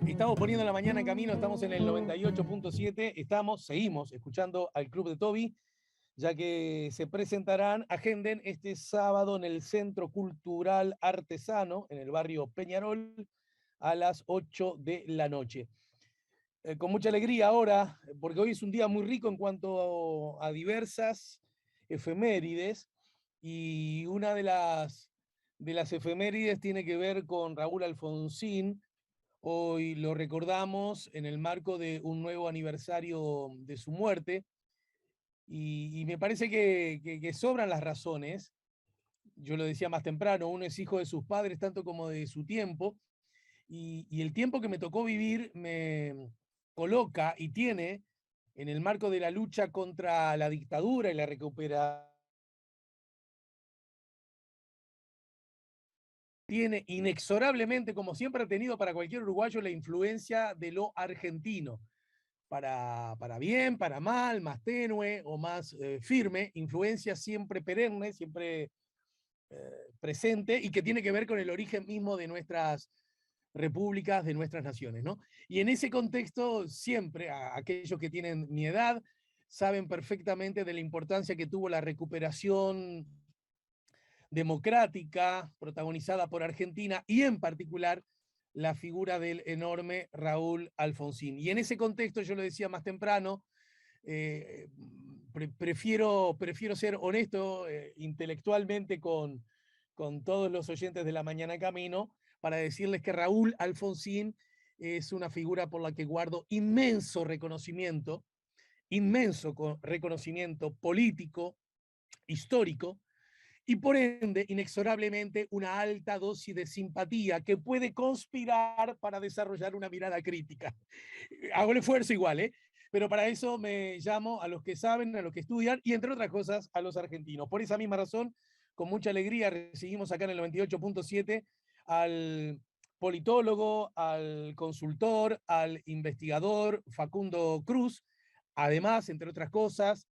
Estamos poniendo la mañana en camino, estamos en el 98.7, seguimos escuchando al Club de Toby, ya que se presentarán, agenden este sábado en el Centro Cultural Artesano, en el barrio Peñarol, a las 8 de la noche. Con mucha alegría ahora, porque hoy es un día muy rico en cuanto a diversas efemérides, y una de las efemérides tiene que ver con Raúl Alfonsín. Hoy lo recordamos en el marco de un nuevo aniversario de su muerte y me parece que sobran las razones. Yo lo decía más temprano, uno es hijo de sus padres tanto como de su tiempo y el tiempo que me tocó vivir me coloca y tiene en el marco de la lucha contra la dictadura y la recuperación. Tiene inexorablemente, como siempre ha tenido para cualquier uruguayo, la influencia de lo argentino. Para bien, para mal, más tenue o más firme, influencia siempre perenne, siempre presente y que tiene que ver con el origen mismo de nuestras repúblicas, de nuestras naciones, ¿no? Y en ese contexto, siempre aquellos que tienen mi edad saben perfectamente de la importancia que tuvo la recuperación democrática protagonizada por Argentina y en particular la figura del enorme Raúl Alfonsín. Y en ese contexto, yo lo decía más temprano, eh, prefiero ser honesto intelectualmente con todos los oyentes de La Mañana Camino para decirles que Raúl Alfonsín es una figura por la que guardo inmenso reconocimiento político, histórico, y por ende, inexorablemente, una alta dosis de simpatía que puede conspirar para desarrollar una mirada crítica. Hago el esfuerzo igual, ¿eh? Pero para eso me llamo a los que saben, a los que estudian y, entre otras cosas, a los argentinos. Por esa misma razón, con mucha alegría, recibimos acá en el 98.7 al politólogo, al consultor, al investigador Facundo Cruz. Además, entre otras cosas,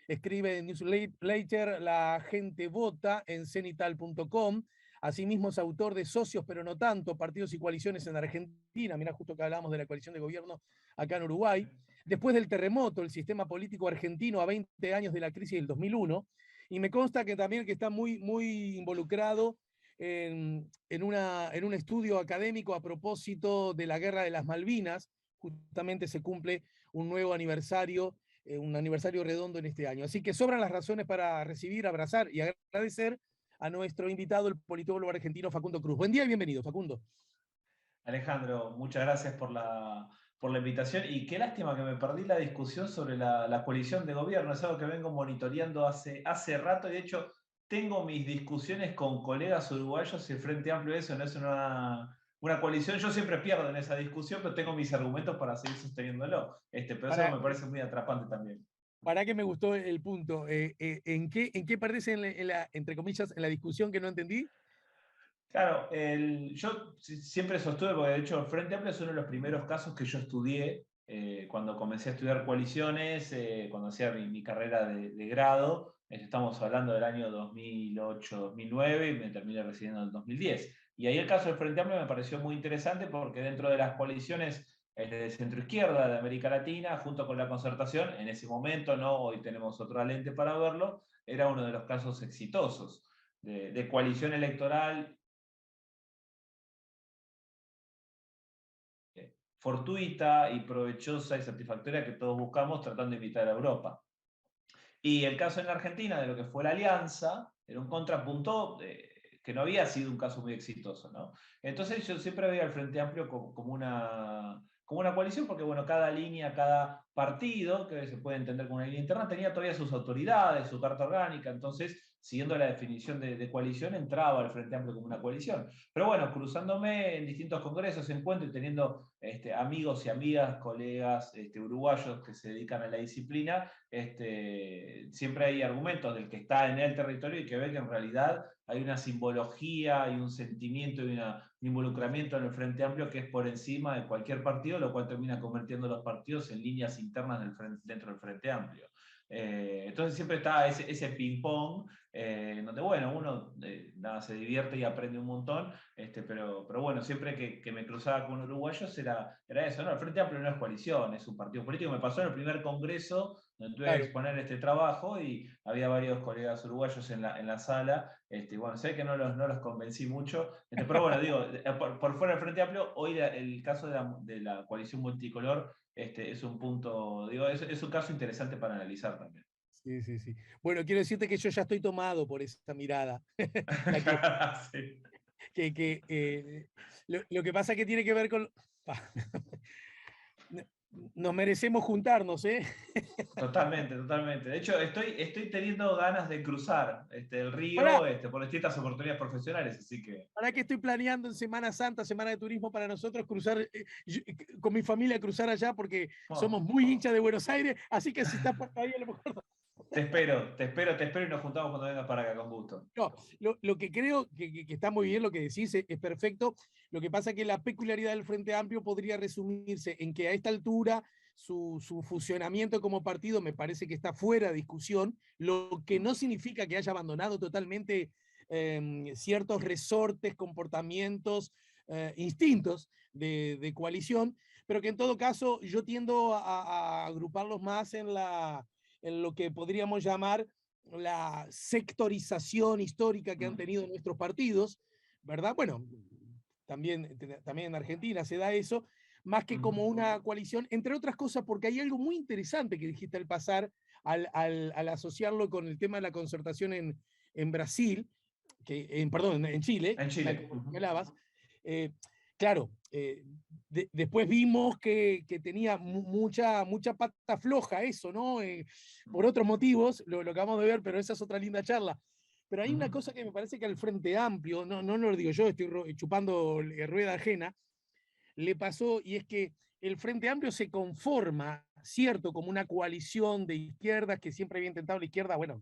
escribe en Newsletter La Gente Vota en cenital.com. Asimismo es autor de Socios pero no tanto, Partidos y Coaliciones en Argentina. Mirá, justo que hablamos de la coalición de gobierno acá en Uruguay. Después del terremoto, el sistema político argentino a 20 años de la crisis del 2001. Y me consta que también que está muy involucrado en un estudio académico a propósito de la Guerra de las Malvinas. Justamente se cumple un aniversario redondo en este año. Así que sobran las razones para recibir, abrazar y agradecer a nuestro invitado, el politólogo argentino Facundo Cruz. Buen día y bienvenido, Facundo. Alejandro, muchas gracias por la invitación y qué lástima que me perdí la discusión sobre la coalición de gobierno. Es algo que vengo monitoreando hace rato y de hecho tengo mis discusiones con colegas uruguayos y el Frente Amplio eso no es una coalición. Yo siempre pierdo en esa discusión, pero tengo mis argumentos para seguir sosteniéndolo. Pero eso Para, me parece muy atrapante también. para que me gustó el punto. ¿En qué perdés entre comillas, en la discusión que no entendí? Claro, yo siempre sostuve, porque de hecho el Frente Amplio es uno de los primeros casos que yo estudié cuando comencé a estudiar coaliciones, cuando hacía mi carrera de grado. Estamos hablando del año 2008-2009 y me terminé residiendo en el 2010. Y ahí el caso del Frente Amplio me pareció muy interesante porque dentro de las coaliciones de centroizquierda de América Latina, junto con la Concertación, en ese momento, no, hoy tenemos otra lente para verlo, era uno de los casos exitosos de coalición electoral fortuita y provechosa y satisfactoria que todos buscamos tratando de invitar a Europa. Y el caso en la Argentina de lo que fue la alianza era un contrapunto que no había sido un caso muy exitoso, ¿no? Entonces yo siempre veía al Frente Amplio como una coalición, porque bueno, cada línea, cada partido, que se puede entender como una línea interna, tenía todavía sus autoridades, su carta orgánica, entonces, siguiendo la definición de coalición, entraba al Frente Amplio como una coalición. Pero bueno, cruzándome en distintos congresos, encuentros y teniendo amigos y amigas, colegas uruguayos que se dedican a la disciplina, siempre hay argumentos del que está en el territorio y que ve que en realidad hay una simbología y un sentimiento y un involucramiento en el Frente Amplio que es por encima de cualquier partido, lo cual termina convirtiendo los partidos en líneas internas dentro del Frente Amplio. Entonces siempre está ese ping-pong, donde bueno, uno nada, se divierte y aprende un montón, pero bueno, siempre que me cruzaba con uruguayos era eso, ¿no? El Frente Amplio no es coalición, es un partido político. Me pasó en el primer congreso donde tuve que Claro. exponer este trabajo y había varios colegas uruguayos en la sala. Bueno, sé que no los convencí mucho, pero bueno, digo, por fuera del Frente Amplio, hoy el caso de la coalición multicolor es un punto, digo, es un caso interesante para analizar también. Sí, sí, sí. Bueno, quiero decirte que yo ya estoy tomado por esa mirada. La Sí, lo que pasa es que tiene que ver con... Nos merecemos juntarnos, ¿eh? totalmente, totalmente. De hecho, estoy teniendo ganas de cruzar el Pará, río por distintas oportunidades profesionales, así que. pará que estoy planeando en Semana Santa, Semana de Turismo para nosotros, cruzar, con mi familia cruzar allá porque somos Bueno, muy hinchas de Buenos Aires, así que si estás por ahí a lo mejor... te espero y nos juntamos cuando vengas para acá, con gusto. No, lo que creo que está muy bien, lo que decís, es perfecto. Lo que pasa es que la peculiaridad del Frente Amplio podría resumirse en que a esta altura su fusionamiento como partido me parece que está fuera de discusión, lo que no significa que haya abandonado totalmente ciertos resortes, comportamientos, instintos de coalición, pero que en todo caso yo tiendo a agruparlos más en lo que podríamos llamar la sectorización histórica que han Mm, tenido nuestros partidos, ¿verdad? Bueno, también en Argentina se da eso, más que como mm, una coalición, entre otras cosas, porque hay algo muy interesante que dijiste al pasar, al asociarlo con el tema de la concertación en Brasil, perdón, en Chile, En tal Chile. como señalabas. Eh, claro, después vimos que tenía mucha pata floja eso, ¿no? Por otros motivos, lo acabamos de ver, pero esa es otra linda charla. Pero hay una Ujú, cosa que me parece que al Frente Amplio, no lo digo yo, estoy chupando rueda ajena, le pasó, y es que el Frente Amplio se conforma, cierto, como una coalición de izquierdas que siempre había intentado la izquierda, bueno,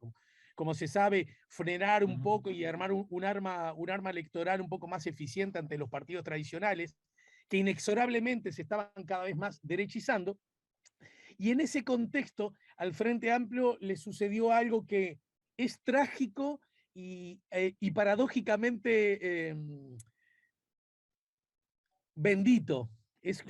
como se sabe, frenar un ujú. poco y armar un arma electoral un poco más eficiente ante los partidos tradicionales, que inexorablemente se estaban cada vez más derechizando. Y en ese contexto, al Frente Amplio le sucedió algo que es trágico y paradójicamente bendito. Es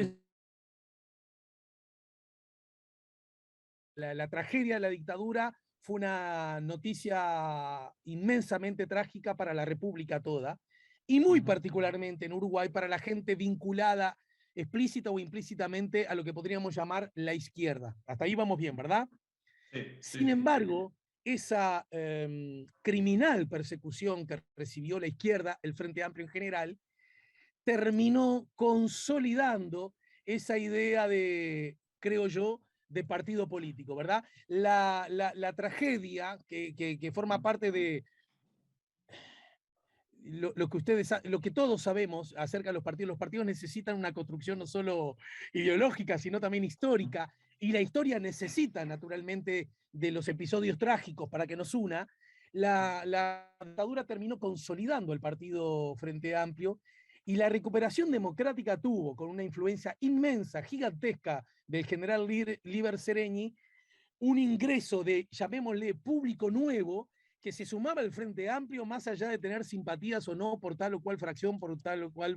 la tragedia de la dictadura fue una noticia inmensamente trágica para la República toda, y muy Ujú. particularmente en Uruguay para la gente vinculada explícita o implícitamente a lo que podríamos llamar la izquierda. Hasta ahí vamos bien, ¿verdad? Sí, sí, Sin sí. embargo, esa criminal persecución que recibió la izquierda, el Frente Amplio en general, terminó consolidando esa idea de, creo yo, de partido político, ¿verdad? La tragedia que forma parte de lo que todos sabemos acerca de los partidos necesitan una construcción no solo ideológica, sino también histórica, y la historia necesita naturalmente de los episodios trágicos para que nos una. La dictadura terminó consolidando el partido Frente Amplio y la recuperación democrática tuvo, con una influencia inmensa, gigantesca del general Líber Seregni, un ingreso de, llamémosle, público nuevo que se sumaba al Frente Amplio más allá de tener simpatías o no por tal o cual fracción, por tal o cual...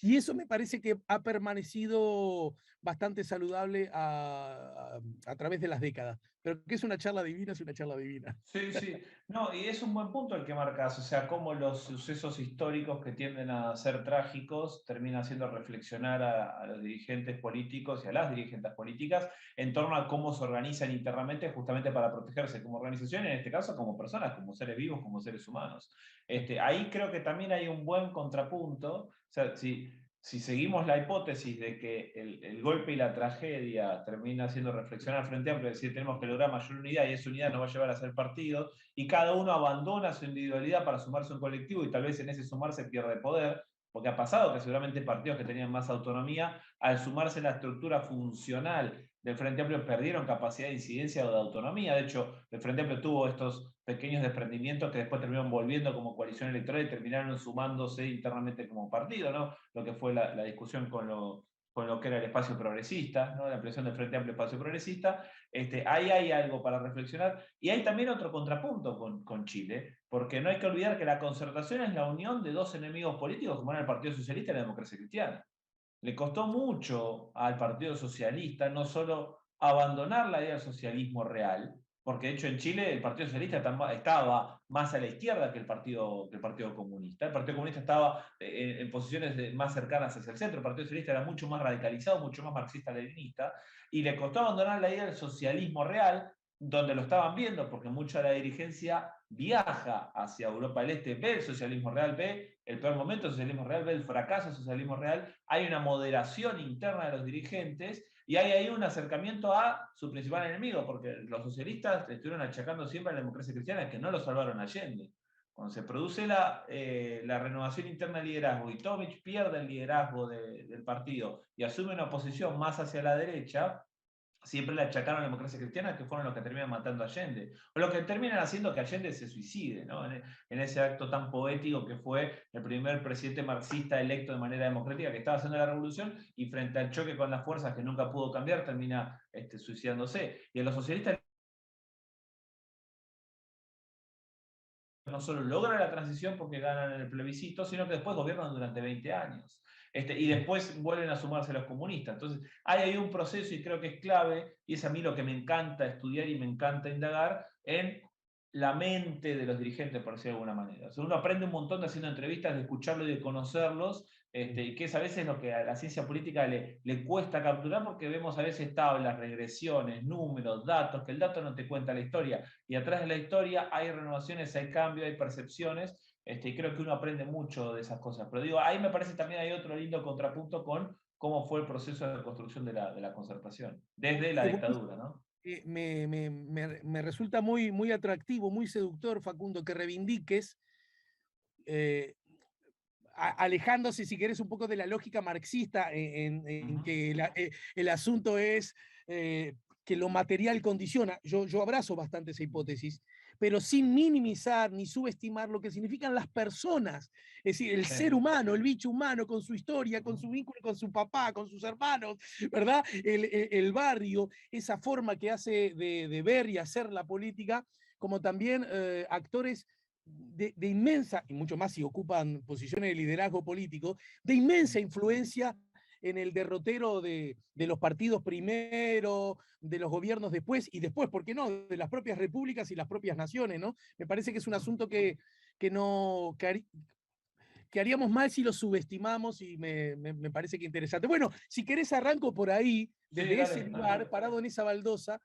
Y eso me parece que ha permanecido bastante saludable a través de las décadas. Pero que es una charla divina, es una charla divina. Sí, sí. No, y es un buen punto el que marcas, o sea, cómo los sucesos históricos que tienden a ser trágicos terminan haciendo reflexionar a los dirigentes políticos y a las dirigentes políticas en torno a cómo se organizan internamente justamente para protegerse como organización, en este caso como personas, como seres vivos, como seres humanos. Ahí creo que también hay un buen contrapunto, o sea, si seguimos la hipótesis de que el golpe y la tragedia termina haciendo reflexionar al Frente Amplio, es decir, tenemos que lograr mayor unidad y esa unidad nos va a llevar a ser partido, y cada uno abandona su individualidad para sumarse a un colectivo y tal vez en ese sumarse pierde poder, porque ha pasado que seguramente partidos que tenían más autonomía, al sumarse a la estructura funcional del Frente Amplio, perdieron capacidad de incidencia o de autonomía. De hecho, el Frente Amplio tuvo estos pequeños desprendimientos que después terminaron volviendo como coalición electoral y terminaron sumándose internamente como partido, ¿no? Lo que fue la discusión con lo que era el espacio progresista, ¿no? La ampliación del Frente Amplio Espacio Progresista. Ahí hay algo para reflexionar. Y hay también otro contrapunto con Chile, porque no hay que olvidar que la concertación es la unión de dos enemigos políticos como eran el Partido Socialista y la Democracia Cristiana. Le costó mucho al Partido Socialista no solo abandonar la idea del socialismo real, porque de hecho en Chile el Partido Socialista estaba más a la izquierda que el Partido Comunista. El Partido Comunista estaba en posiciones más cercanas hacia el centro, el Partido Socialista era mucho más radicalizado, mucho más marxista-leninista, y le costó abandonar la idea del socialismo real, donde lo estaban viendo, porque mucha de la dirigencia viaja hacia Europa del Este, ve el socialismo real, ve el peor momento del socialismo real, ve el fracaso del socialismo real, hay una moderación interna de los dirigentes y hay ahí un acercamiento a su principal enemigo, porque los socialistas estuvieron achacando siempre a la democracia cristiana que no lo salvaron a Allende. Cuando se produce la renovación interna del liderazgo y Tomic pierde el liderazgo del partido y asume una posición más hacia la derecha, siempre le achacaron a la democracia cristiana, que fueron los que terminan matando a Allende, o los que terminan haciendo que Allende se suicide, ¿no? En ese acto tan poético que fue el primer presidente marxista electo de manera democrática que estaba haciendo la revolución y frente al choque con las fuerzas que nunca pudo cambiar termina suicidándose. Y a los socialistas no solo logran la transición porque ganan el plebiscito, sino que después gobiernan durante 20 años. Y después vuelven a sumarse los comunistas. Entonces, hay ahí un proceso y creo que es clave, y es a mí lo que me encanta estudiar y me encanta indagar, en la mente de los dirigentes, por decirlo de alguna manera. O sea, uno aprende un montón de haciendo entrevistas, de escucharlos y de conocerlos, y que es a veces lo que a la ciencia política le cuesta capturar, porque vemos a veces tablas, regresiones, números, datos, que el dato no te cuenta la historia, y atrás de la historia hay renovaciones, hay cambios, hay percepciones, y creo que uno aprende mucho de esas cosas. Pero digo, ahí me parece también hay otro lindo contrapunto con cómo fue el proceso de construcción de la concertación, desde la dictadura, ¿no? Me resulta muy, muy atractivo, muy seductor, Facundo, que reivindiques, alejándose, si querés, un poco de la lógica marxista, en que el asunto es que lo material condiciona. Yo abrazo bastante esa hipótesis, pero sin minimizar ni subestimar lo que significan las personas, es decir, el ser humano, el bicho humano, con su historia, con su vínculo con su papá, con sus hermanos, ¿verdad? El barrio, esa forma que hace de ver y hacer la política, como también actores de inmensa, y mucho más si ocupan posiciones de liderazgo político, de inmensa influencia en el derrotero de los partidos primero, de los gobiernos después, y después, ¿por qué no?, de las propias repúblicas y las propias naciones, ¿no? Me parece que es un asunto que haríamos mal si lo subestimamos y me parece que interesante. Bueno, si querés arranco por ahí, desde Sí, ese dale, lugar, parado en esa baldosa,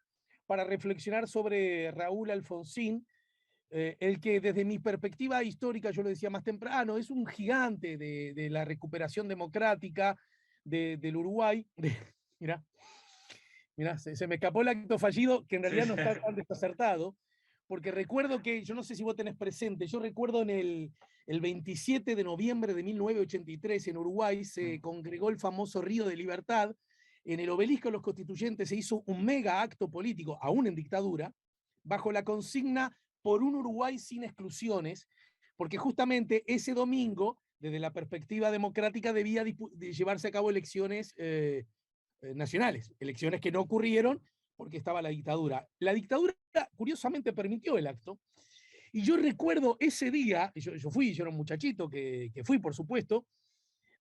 para reflexionar sobre Raúl Alfonsín, el que desde mi perspectiva histórica, yo lo decía más temprano, es un gigante de la recuperación democrática del Uruguay. Mirá, mirá, se me escapó el acto fallido, que en realidad no está tan desacertado, porque recuerdo que, yo no sé si vos tenés presente, yo recuerdo en el 27 de noviembre de 1983 en Uruguay se congregó el famoso Río de Libertad, en el obelisco de los constituyentes se hizo un mega acto político, aún en dictadura, bajo la consigna por un Uruguay sin exclusiones, porque justamente ese domingo, desde la perspectiva democrática, debía de llevarse a cabo elecciones nacionales, elecciones que no ocurrieron porque estaba la dictadura. La dictadura, curiosamente, permitió el acto, y yo recuerdo ese día, yo fui, yo era un muchachito que fui, por supuesto,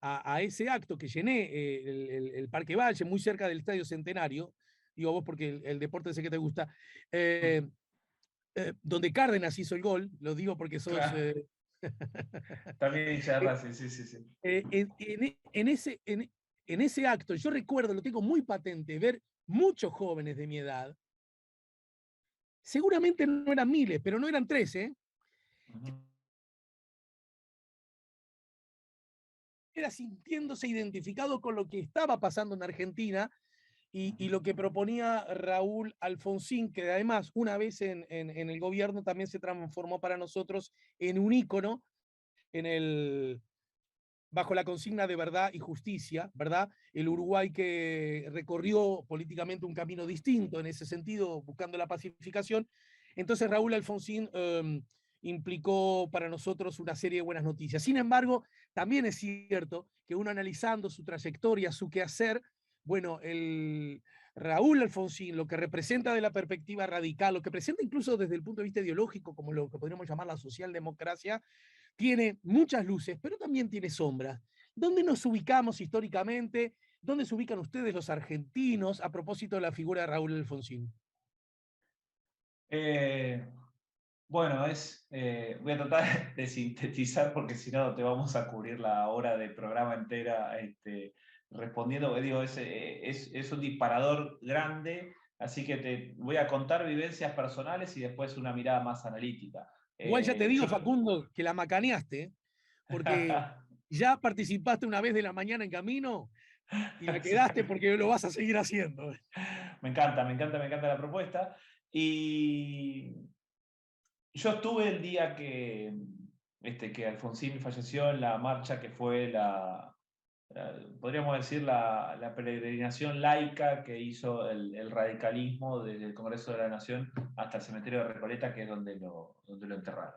a ese acto que llené el Parque Valle, muy cerca del Estadio Centenario, digo vos porque el deporte sé que te gusta, donde Cárdenas hizo el gol, lo digo porque sos... Claro. También hincha de Racing, sí, sí, sí. En ese acto, yo recuerdo, lo tengo muy patente, ver muchos jóvenes de mi edad, seguramente no eran miles, pero no eran 13, era sintiéndose identificado con lo que estaba pasando en Argentina y lo que proponía Raúl Alfonsín, que además una vez en el gobierno también se transformó para nosotros en un ícono bajo la consigna de verdad y justicia, ¿verdad? El Uruguay que recorrió políticamente un camino distinto en ese sentido, buscando la pacificación. Entonces Raúl Alfonsín implicó para nosotros una serie de buenas noticias. Sin embargo, también es cierto que uno analizando su trayectoria, su quehacer, bueno, el Raúl Alfonsín, lo que representa de la perspectiva radical, lo que presenta incluso desde el punto de vista ideológico, como lo que podríamos llamar la socialdemocracia, tiene muchas luces, pero también tiene sombras. ¿Dónde nos ubicamos históricamente? ¿Dónde se ubican ustedes los argentinos a propósito de la figura de Raúl Alfonsín? Eh, bueno, voy a tratar de sintetizar porque si no te vamos a cubrir la hora de programa entera respondiendo. Digo, es un disparador grande, así que te voy a contar vivencias personales y después una mirada más analítica. Igual ya te digo, Yo... Facundo, que la macaneaste, ¿eh? Porque ya participaste una vez de la mañana en Camino y la Sí. quedaste porque lo vas a seguir haciendo. Me encanta, me encanta, me encanta la propuesta. Y yo estuve el día que Alfonsín falleció en la marcha que fue podríamos decir, la peregrinación laica que hizo el radicalismo desde el Congreso de la Nación hasta el cementerio de Recoleta, que es donde lo enterraron.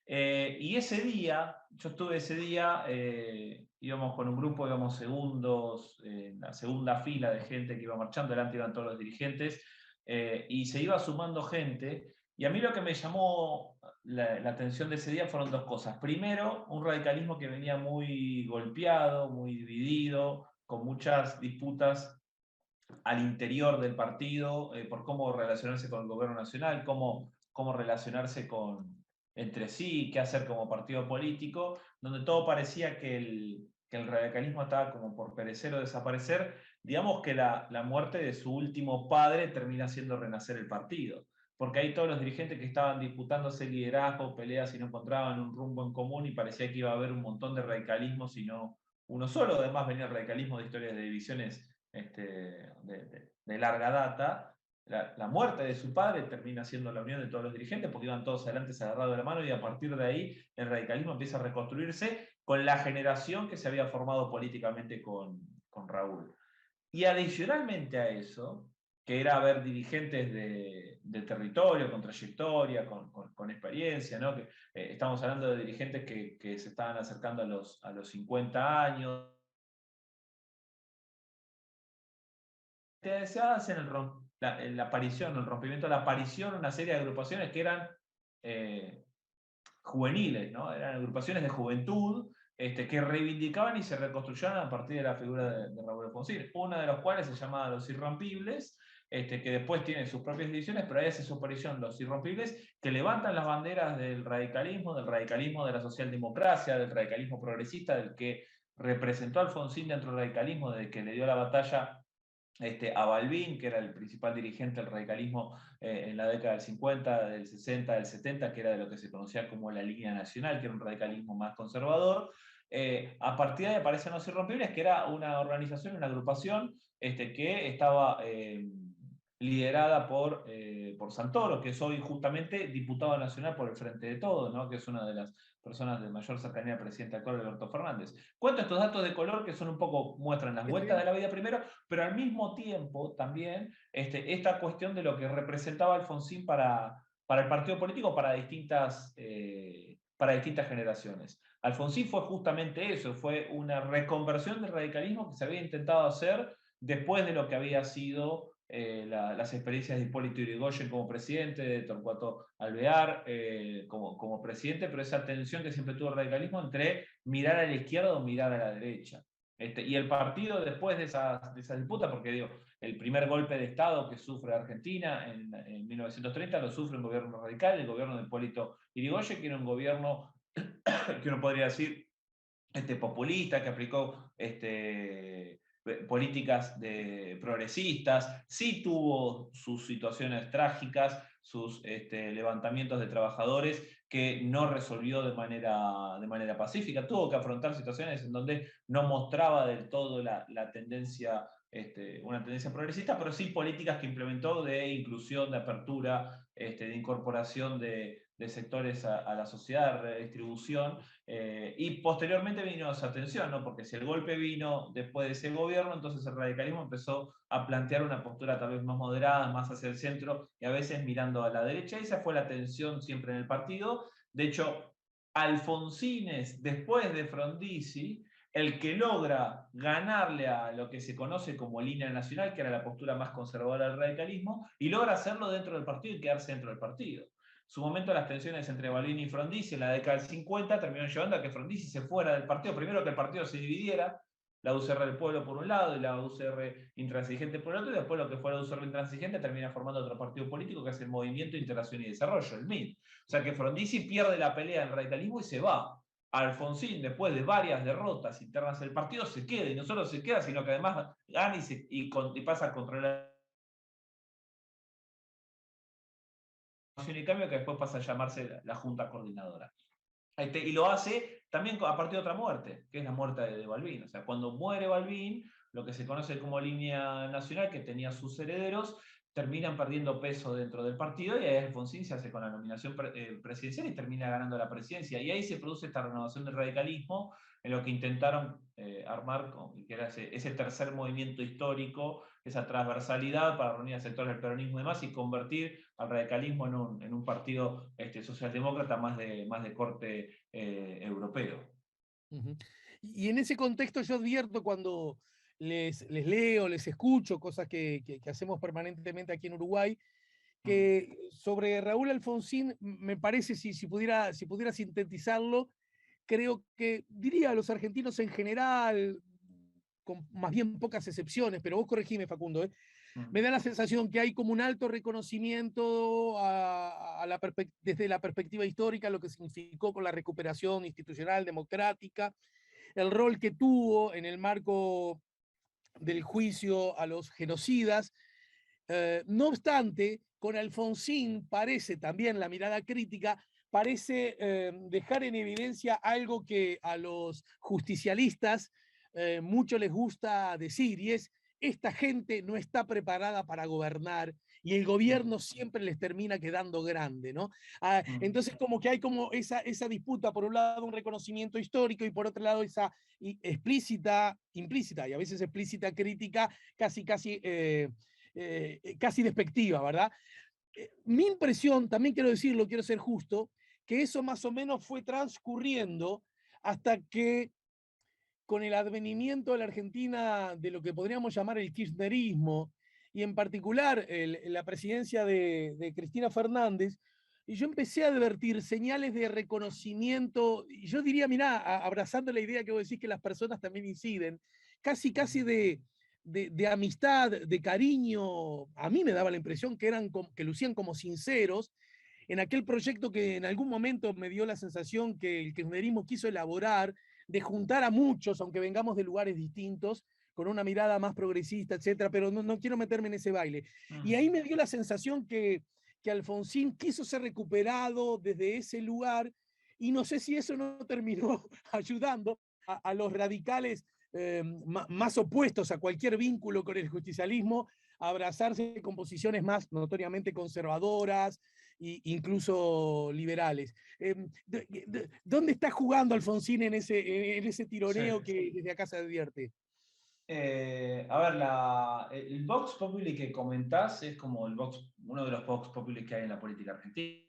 Y ese día, yo estuve ese día, íbamos con un grupo, íbamos segundos, en la segunda fila de gente que iba marchando, delante iban todos los dirigentes, y se iba sumando gente, y a mí lo que me llamó la atención de ese día fueron dos cosas. Primero, un radicalismo que venía muy golpeado, muy dividido, con muchas disputas al interior del partido, por cómo relacionarse con el gobierno nacional, cómo relacionarse entre sí, qué hacer como partido político, donde todo parecía que el radicalismo estaba como por perecer o desaparecer. Digamos que la muerte de su último padre termina haciendo renacer el partido, porque ahí todos los dirigentes que estaban disputándose liderazgo, peleas y no encontraban un rumbo en común y parecía que iba a haber un montón de radicalismo, sino uno solo. Además venía el radicalismo de historias de divisiones de larga data. La muerte de su padre termina siendo la unión de todos los dirigentes porque iban todos adelante agarrados de la mano, y a partir de ahí el radicalismo empieza a reconstruirse con la generación que se había formado políticamente con Raúl. Y adicionalmente a eso, que era ver dirigentes de territorio, con trayectoria, con experiencia, ¿no? Estamos hablando de dirigentes que se estaban acercando a los 50 años. Te deseabas en la aparición, el rompimiento de la aparición, una serie de agrupaciones que eran juveniles, ¿no? Eran agrupaciones de juventud que reivindicaban y se reconstruyeron a partir de la figura de Raúl Alfonsín, una de las cuales se llamaba Los Irrompibles, que después tiene sus propias divisiones, pero ahí hace su aparición Los Irrompibles, que levantan las banderas del radicalismo de la socialdemocracia, del radicalismo progresista, del que representó a Alfonsín dentro del radicalismo, desde que le dio la batalla a Balbín, que era el principal dirigente del radicalismo en la década del 50, del 60, del 70, que era de lo que se conocía como la línea nacional, que era un radicalismo más conservador. A partir de ahí aparecen Los Irrompibles, que era una organización, una agrupación que estaba liderada por Santoro, que es hoy justamente diputado nacional por el Frente de Todos, ¿no? Que es una de las personas de mayor cercanía al presidente actual, Alberto Fernández. Cuento estos datos de color que son un poco, muestran las vueltas de la vida primero, pero al mismo tiempo también esta cuestión de lo que representaba Alfonsín para el partido político, para distintas generaciones. Alfonsín fue justamente eso, fue una reconversión del radicalismo que se había intentado hacer después de lo que había sido las experiencias de Hipólito Yrigoyen como presidente, de Torcuato Alvear como presidente, pero esa tensión que siempre tuvo el radicalismo entre mirar a la izquierda o mirar a la derecha. Y el partido después de esas disputas, porque digo, el primer golpe de Estado que sufre Argentina en 1930 lo sufre un gobierno radical, el gobierno de Hipólito Yrigoyen, que era un gobierno que uno podría decir populista, que aplicó políticas progresistas, sí tuvo sus situaciones trágicas, sus levantamientos de trabajadores que no resolvió de manera pacífica, tuvo que afrontar situaciones en donde no mostraba del todo la tendencia, una tendencia progresista, pero sí políticas que implementó de inclusión, de apertura, de incorporación de sectores a la sociedad, de redistribución, y posteriormente vino esa tensión, ¿no? Porque si el golpe vino después de ese gobierno, entonces el radicalismo empezó a plantear una postura tal vez más moderada, más hacia el centro y a veces mirando a la derecha. Esa fue la tensión siempre en el partido. De hecho, Alfonsín es, después de Frondizi, el que logra ganarle a lo que se conoce como línea nacional, que era la postura más conservadora del radicalismo, y logra hacerlo dentro del partido y quedarse dentro del partido. Su momento, las tensiones entre Balbini y Frondizi en la década del 50 terminaron llevando a que Frondizi se fuera del partido. Primero, que el partido se dividiera, la UCR del Pueblo por un lado y la UCR Intransigente por el otro, y después lo que fue la UCR Intransigente termina formando otro partido político que es el Movimiento de Integración y Desarrollo, el MID. O sea que Frondizi pierde la pelea en el radicalismo y se va. Alfonsín, después de varias derrotas internas del partido, se queda, y no solo se queda, sino que además gana y pasa a controlar y cambio, que después pasa a llamarse la Junta Coordinadora. Y lo hace también a partir de otra muerte, que es la muerte de Balbín. O sea, cuando muere Balbín, lo que se conoce como línea nacional, que tenía sus herederos, terminan perdiendo peso dentro del partido, y ahí Alfonsín se hace con la nominación presidencial y termina ganando la presidencia. Y ahí se produce esta renovación del radicalismo, en lo que intentaron armar, que era ese tercer movimiento histórico, esa transversalidad para reunir a sectores del peronismo y demás, y convertir al radicalismo en un partido socialdemócrata más de corte europeo. Uh-huh. Y en ese contexto yo advierto cuando les leo, les escucho, cosas que hacemos permanentemente aquí en Uruguay, que sobre Raúl Alfonsín me parece, si pudiera sintetizarlo, creo que diría a los argentinos en general, con más bien pocas excepciones, pero vos corregime, Facundo, me da la sensación que hay como un alto reconocimiento desde la perspectiva histórica, lo que significó con la recuperación institucional democrática, el rol que tuvo en el marco del juicio a los genocidas. No obstante, con Alfonsín parece también la mirada crítica, parece dejar en evidencia algo que a los justicialistas mucho les gusta decir, y es: esta gente no está preparada para gobernar y el gobierno siempre les termina quedando grande, ¿no? Entonces como que hay como esa disputa, por un lado un reconocimiento histórico y por otro lado esa explícita, implícita y a veces explícita crítica casi despectiva, ¿verdad? Mi impresión, también quiero decirlo, quiero ser justo, que eso más o menos fue transcurriendo hasta que con el advenimiento de la Argentina de lo que podríamos llamar el kirchnerismo, y en particular la presidencia de Cristina Fernández, y yo empecé a advertir señales de reconocimiento, y yo diría, mirá, abrazando la idea que vos decís que las personas también inciden, casi de amistad, de cariño. A mí me daba la impresión que lucían como sinceros en aquel proyecto que en algún momento me dio la sensación que el kirchnerismo quiso elaborar, de juntar a muchos, aunque vengamos de lugares distintos, con una mirada más progresista, etcétera, pero no quiero meterme en ese baile. Y ahí me dio la sensación que Alfonsín quiso ser recuperado desde ese lugar, y no sé si eso no terminó ayudando a los radicales más opuestos a cualquier vínculo con el justicialismo a abrazarse con posiciones más notoriamente conservadoras e incluso liberales. ¿Dónde está jugando Alfonsín en ese tironeo Sí. que desde acá se advierte? A ver, el Vox Populi que comentás es como uno de los Vox Populi que hay en la política argentina,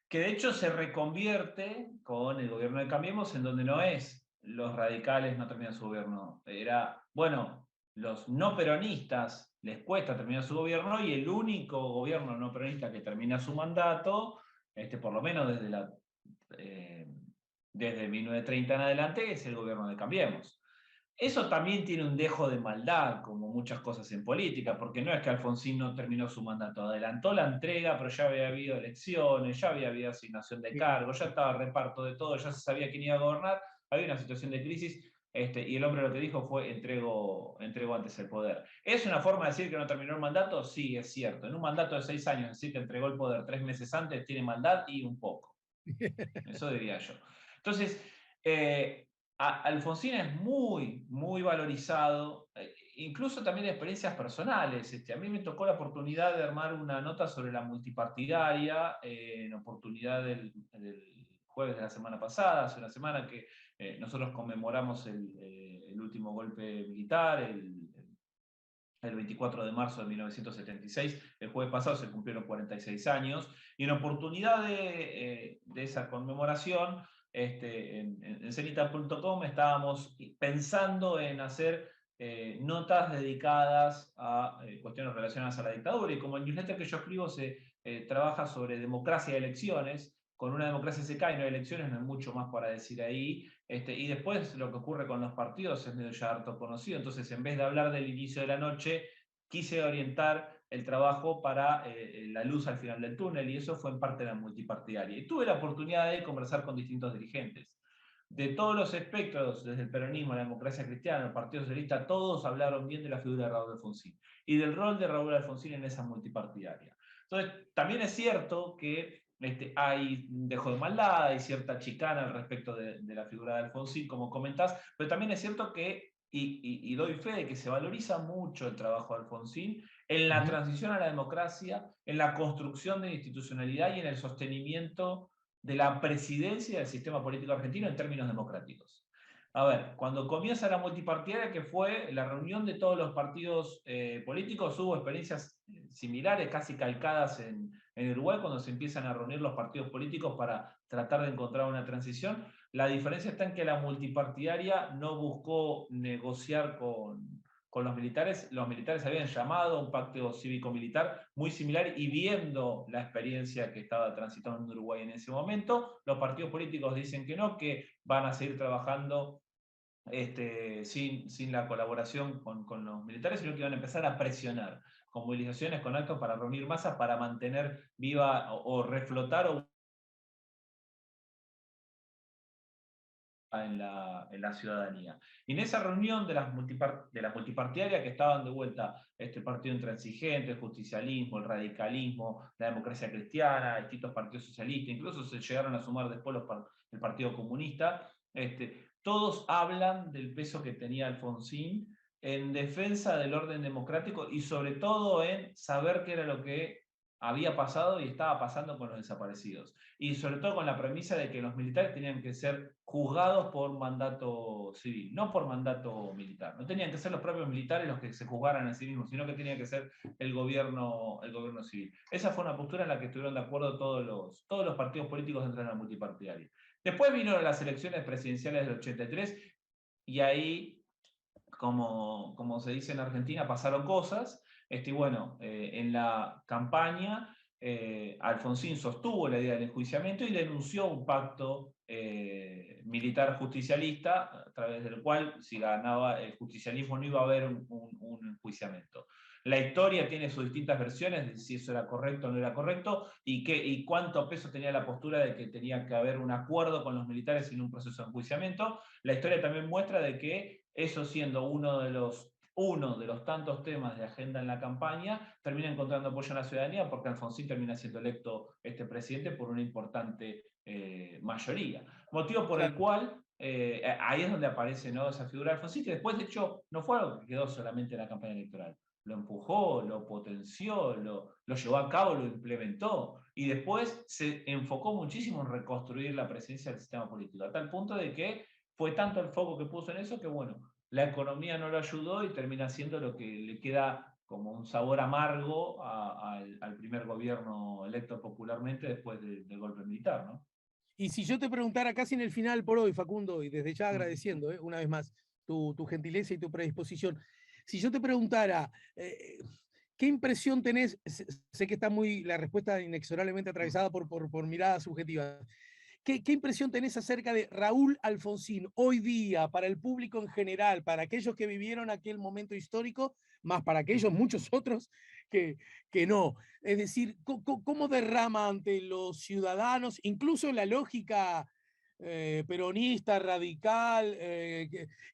que de hecho se reconvierte con el gobierno de Cambiemos, en donde no es los radicales no terminan su gobierno, era, bueno, los no peronistas les cuesta terminar su gobierno, y el único gobierno no peronista que termina su mandato, por lo menos desde 1930 en adelante, es el gobierno de Cambiemos. Eso también tiene un dejo de maldad, como muchas cosas en política, porque no es que Alfonsín no terminó su mandato, adelantó la entrega, pero ya había habido elecciones, ya había habido asignación de cargos, ya estaba reparto de todo, ya se sabía quién iba a gobernar, había una situación de crisis, y el hombre lo que dijo fue: entrego antes el poder. ¿Es una forma de decir que no terminó el mandato? Sí, es cierto. En un mandato de 6 años, decir que entregó el poder 3 meses antes tiene maldad y un poco. Eso diría yo. Entonces, Alfonsín es muy, muy valorizado, incluso también de experiencias personales. A mí me tocó la oportunidad de armar una nota sobre la multipartidaria, en oportunidad del jueves de la semana pasada, hace una semana que nosotros conmemoramos el último golpe militar, el el 24 de marzo de 1976, el jueves pasado se cumplieron 46 años, y en oportunidad de esa conmemoración, en cenita.com estábamos pensando en hacer notas dedicadas a cuestiones relacionadas a la dictadura, y como el newsletter que yo escribo se trabaja sobre democracia y elecciones, con una democracia se cae, no hay elecciones, no hay mucho más para decir ahí. Y después lo que ocurre con los partidos es medio ya harto conocido. Entonces, en vez de hablar del inicio de la noche, quise orientar el trabajo para la luz al final del túnel, y eso fue en parte la multipartidaria. Y tuve la oportunidad de conversar con distintos dirigentes. De todos los espectros, desde el peronismo, la democracia cristiana, el Partido Socialista, todos hablaron bien de la figura de Raúl Alfonsín y del rol de Raúl Alfonsín en esa multipartidaria. Entonces, también es cierto que hay un dejo de maldad, hay cierta chicana al respecto de la figura de Alfonsín, como comentás, pero también es cierto que, y doy fe de que se valoriza mucho el trabajo de Alfonsín en la transición a la democracia, en la construcción de institucionalidad y en el sostenimiento de la presidencia del sistema político argentino en términos democráticos. A ver, cuando comienza la multipartidaria, que fue la reunión de todos los partidos políticos, hubo experiencias similares, casi calcadas en Uruguay, cuando se empiezan a reunir los partidos políticos para tratar de encontrar una transición. La diferencia está en que la multipartidaria no buscó negociar con los militares habían llamado a un pacto cívico-militar muy similar, y viendo la experiencia que estaba transitando en Uruguay en ese momento, los partidos políticos dicen que no, que van a seguir trabajando sin la colaboración con los militares, sino que van a empezar a presionar con movilizaciones, con actos para reunir masas, para mantener viva o reflotar o en la ciudadanía. Y en esa reunión de la multipartidaria, que estaban de vuelta este partido intransigente, el justicialismo, el radicalismo, la democracia cristiana, distintos partidos socialistas, incluso se llegaron a sumar después el Partido Comunista, todos hablan del peso que tenía Alfonsín en defensa del orden democrático y sobre todo en saber qué era lo que había pasado y estaba pasando con los desaparecidos. Y sobre todo con la premisa de que los militares tenían que ser juzgados por mandato civil, no por mandato militar. No tenían que ser los propios militares los que se juzgaran a sí mismos, sino que tenía que ser el gobierno civil. Esa fue una postura en la que estuvieron de acuerdo todos los partidos políticos dentro de la multipartidaria. Después vino las elecciones presidenciales del 83, y ahí, como se dice en Argentina, pasaron cosas. En la campaña, Alfonsín sostuvo la idea del enjuiciamiento y denunció un pacto militar justicialista, a través del cual, si ganaba el justicialismo, no iba a haber un enjuiciamiento. La historia tiene sus distintas versiones de si eso era correcto o no era correcto, y cuánto peso tenía la postura de que tenía que haber un acuerdo con los militares sin un proceso de enjuiciamiento. La historia también muestra de que eso, siendo uno de los tantos temas de agenda en la campaña, termina encontrando apoyo en la ciudadanía, porque Alfonsín termina siendo electo presidente por una importante mayoría. Motivo por el cual ahí es donde aparece, ¿no?, esa figura de Alfonsín, que después, de hecho, no fue algo que quedó solamente en la campaña electoral. Lo empujó, lo potenció, lo llevó a cabo, lo implementó, y después se enfocó muchísimo en reconstruir la presencia del sistema político, a tal punto de que fue tanto el foco que puso en eso que, bueno, la economía no lo ayudó y termina siendo lo que le queda como un sabor amargo al primer gobierno electo popularmente después del golpe militar, ¿no? Y si yo te preguntara casi en el final por hoy, Facundo, y desde ya agradeciendo una vez más tu gentileza y tu predisposición, si yo te preguntara, ¿qué impresión tenés? Sé que está la respuesta inexorablemente atravesada por miradas subjetivas. ¿Qué impresión tenés acerca de Raúl Alfonsín hoy día para el público en general, para aquellos que vivieron aquel momento histórico, más para aquellos muchos otros que no? Es decir, ¿cómo derrama ante los ciudadanos, incluso la lógica peronista, radical,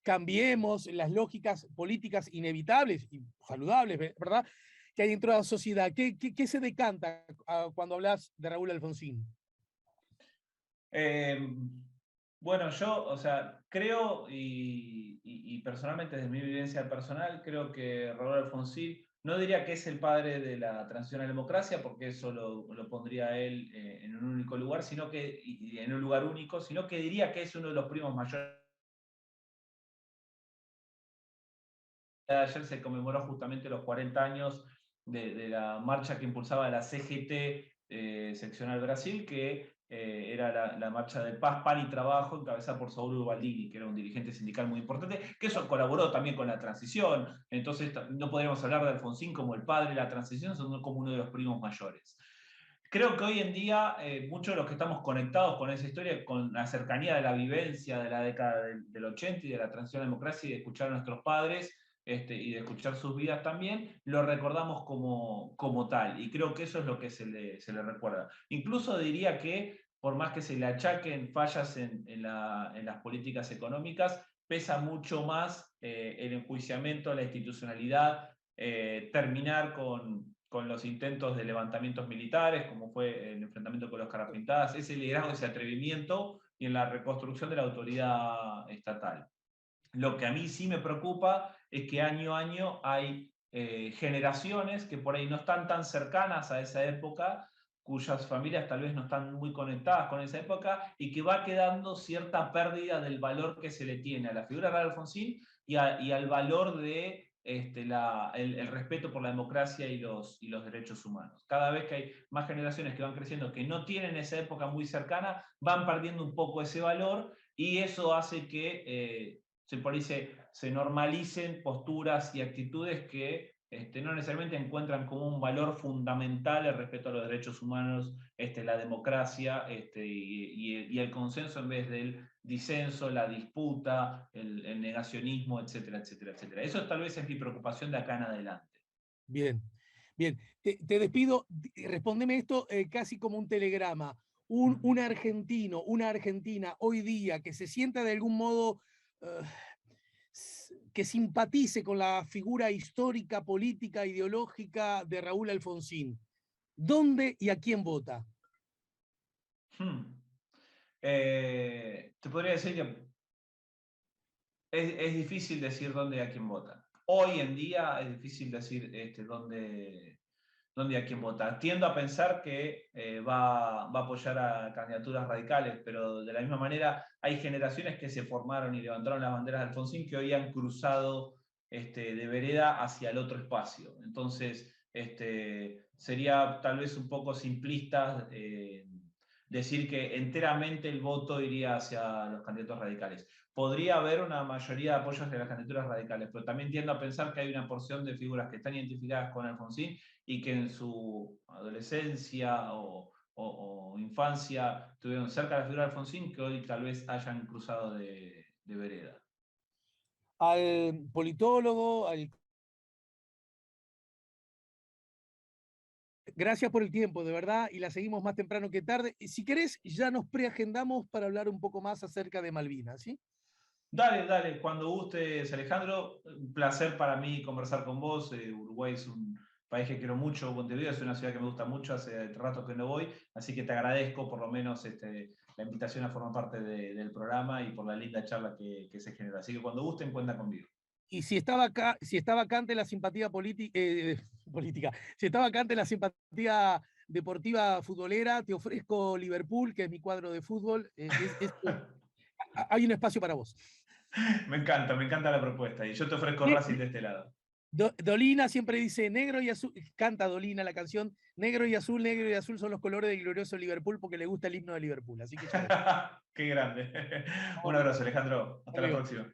cambiemos las lógicas políticas inevitables y saludables, ¿verdad?, que hay dentro de la sociedad? ¿Qué se decanta cuando hablas de Raúl Alfonsín? Bueno, yo, o sea, creo y personalmente, desde mi vivencia personal, creo que Raúl Alfonsín, no diría que es el padre de la transición a la democracia, porque eso lo pondría a él en un único lugar, y en un lugar único, sino que diría que es uno de los primos mayores ayer se conmemoró justamente los 40 años de la marcha que impulsaba la CGT seccional Brasil, que era la marcha de paz, pan y trabajo, encabezada por Saúl Baldini, que era un dirigente sindical muy importante, que eso colaboró también con la transición. Entonces no podríamos hablar de Alfonsín como el padre de la transición, sino como uno de los primos mayores. Creo que hoy en día muchos de los que estamos conectados con esa historia, con la cercanía de la vivencia de la década del 80 y de la transición a la democracia y de escuchar a nuestros padres y de escuchar sus vidas también, lo recordamos como tal. Y creo que eso es lo que se le recuerda. Incluso diría que, por más que se le achaquen fallas en las políticas económicas, pesa mucho más el enjuiciamiento a la institucionalidad, terminar con los intentos de levantamientos militares, como fue el enfrentamiento con los carapintadas, ese liderazgo, ese atrevimiento y en la reconstrucción de la autoridad estatal. Lo que a mí sí me preocupa es que año a año hay generaciones que por ahí no están tan cercanas a esa época, cuyas familias tal vez no están muy conectadas con esa época y que va quedando cierta pérdida del valor que se le tiene a la figura de Alfonsín y al valor de el respeto por la democracia y los derechos humanos. Cada vez que hay más generaciones que van creciendo que no tienen esa época muy cercana, van perdiendo un poco ese valor y eso hace que por ahí se normalicen posturas y actitudes que no necesariamente encuentran como un valor fundamental el respeto a los derechos humanos, la democracia y el consenso en vez del disenso, la disputa, el negacionismo, etcétera, etcétera, etcétera. Eso tal vez es mi preocupación de acá en adelante. Bien, bien. Te despido. Respóndeme esto casi como un telegrama. Un argentino, una argentina hoy día que se sienta de algún modo que simpatice con la figura histórica, política, ideológica de Raúl Alfonsín, ¿dónde y a quién vota? Te podría decir que es difícil decir dónde y a quién vota. Hoy en día es difícil decir dónde y a quién vota. Tiendo a pensar que va a apoyar a candidaturas radicales, pero de la misma manera hay generaciones que se formaron y levantaron las banderas de Alfonsín que hoy han cruzado de vereda hacia el otro espacio. Entonces, sería tal vez un poco simplista decir que enteramente el voto iría hacia los candidatos radicales. Podría haber una mayoría de apoyos de las candidaturas radicales, pero también tiendo a pensar que hay una porción de figuras que están identificadas con Alfonsín y que en su adolescencia o infancia estuvieron cerca de la figura de Alfonsín, que hoy tal vez hayan cruzado de vereda. Al politólogo, Gracias por el tiempo, de verdad, y la seguimos más temprano que tarde. Y si querés, ya nos preagendamos para hablar un poco más acerca de Malvinas, ¿sí? Dale, cuando gustes, Alejandro. Un placer para mí conversar con vos. Uruguay es un país que quiero mucho, Montevideo es una ciudad que me gusta mucho, hace rato que no voy, así que te agradezco por lo menos la invitación a formar parte del programa y por la linda charla que se genera. Así que cuando gusten, cuenta conmigo. Y si está vacante la simpatía política, si está vacante la simpatía deportiva futbolera, te ofrezco Liverpool, que es mi cuadro de fútbol. Hay un espacio para vos. Me encanta la propuesta y yo te ofrezco Racing de este lado. Dolina siempre dice negro y azul, canta Dolina la canción, negro y azul son los colores del glorioso Liverpool porque le gusta el himno de Liverpool. Así que Qué grande. Un abrazo, Alejandro. Hasta la próxima.